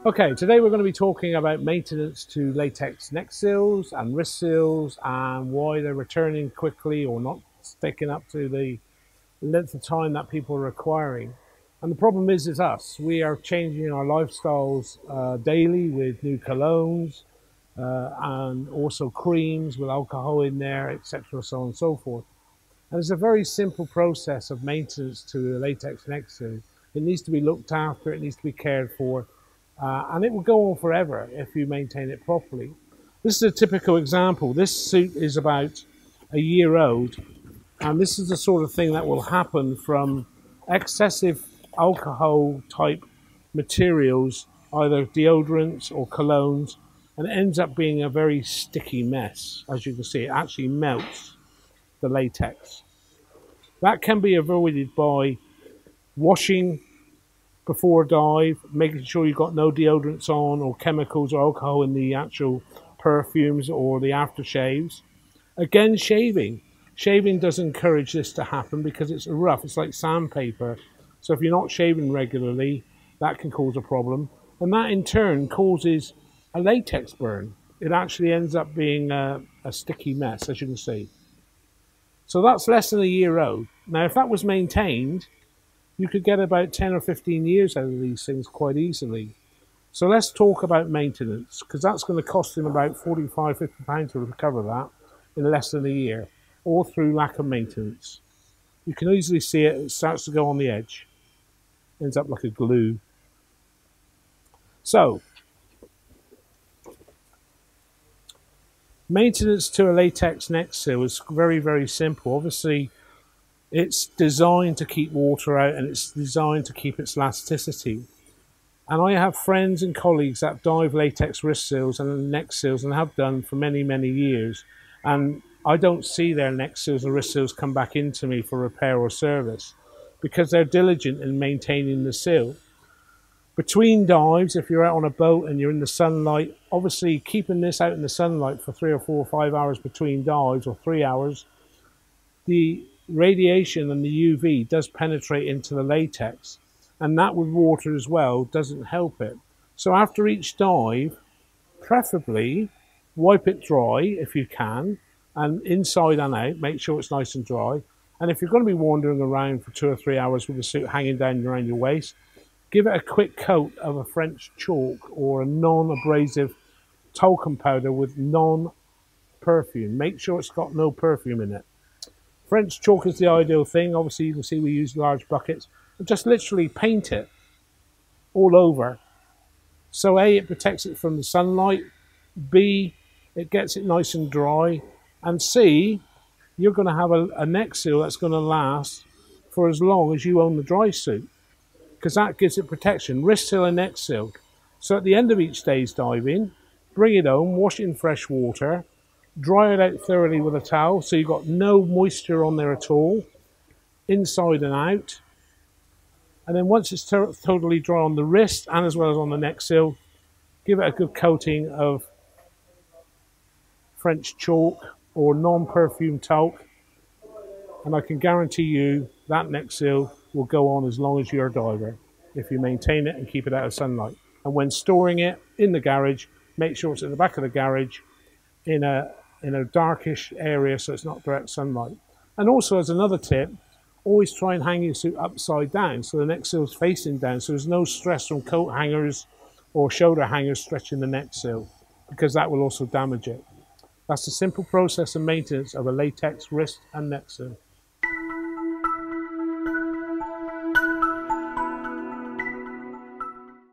Okay, today we're going to be talking about maintenance to latex neck seals and wrist seals and why they're returning quickly or not sticking up to the length of time that people are requiring. And the problem is us. We are changing our lifestyles daily with new colognes and also creams with alcohol in there, etc., so on and so forth. And it's a very simple process of maintenance to a latex neck seal. It needs to be looked after, it needs to be cared for, and it will go on forever if you maintain it properly. This is a typical example. This suit is about a year old, and this is the sort of thing that will happen from excessive alcohol type materials, either deodorants or colognes, and it ends up being a very sticky mess. As you can see, it actually melts the latex. That can be avoided by washing before dive, making sure you've got no deodorants on or chemicals or alcohol in the actual perfumes or the aftershaves. Again, shaving. Shaving does encourage this to happen because it's rough. It's like sandpaper. So if you're not shaving regularly, that can cause a problem. And that in turn causes a latex burn. It actually ends up being a sticky mess, as you can see. So that's less than a year old. Now, if that was maintained, you could get about 10 or 15 years out of these things quite easily. So let's talk about maintenance, because that's going to cost him about £45, £50 to recover that in less than a year, all through lack of maintenance. You can easily see it starts to go on the edge. Ends up like a glue. So, maintenance to a latex neck seal is very, very simple. Obviously, it's designed to keep water out and it's designed to keep its elasticity. And I have friends and colleagues that dive latex wrist seals and neck seals and have done for many, many years. And I don't see their neck seals and wrist seals come back into me for repair or service because they're diligent in maintaining the seal. Between dives, if you're out on a boat and you're in the sunlight, obviously keeping this out in the sunlight for 3 or 4 or 5 hours between dives or 3 hours, the radiation and the UV does penetrate into the latex, and that with water as well doesn't help it. So after each dive, preferably wipe it dry if you can, and inside and out, make sure it's nice and dry. And if you're going to be wandering around for 2 or 3 hours with the suit hanging down around your waist, give it a quick coat of a French chalk or a non-abrasive talcum powder with non-perfume. Make sure it's got no perfume in it. French chalk is the ideal thing. Obviously, you can see we use large buckets. And just literally paint it all over. So A, it protects it from the sunlight. B, it gets it nice and dry. And C, you're going to have a neck seal that's going to last for as long as you own the dry suit, because that gives it protection. Wrist seal and neck seal. So at the end of each day's diving, bring it home, wash it in fresh water, dry it out thoroughly with a towel so you've got no moisture on there at all, inside and out. And then once it's totally dry on the wrist and as well as on the neck seal, give it a good coating of French chalk or non-perfume talc, and I can guarantee you that neck seal will go on as long as you're a diver if you maintain it and keep it out of sunlight. And when storing it in the garage, make sure it's at the back of the garage in a darkish area so it's not direct sunlight. And also, as another tip, always try and hang your suit upside down so the neck seal is facing down, so there's no stress from coat hangers or shoulder hangers stretching the neck seal, because that will also damage it. That's the simple process and maintenance of a latex wrist and neck seal.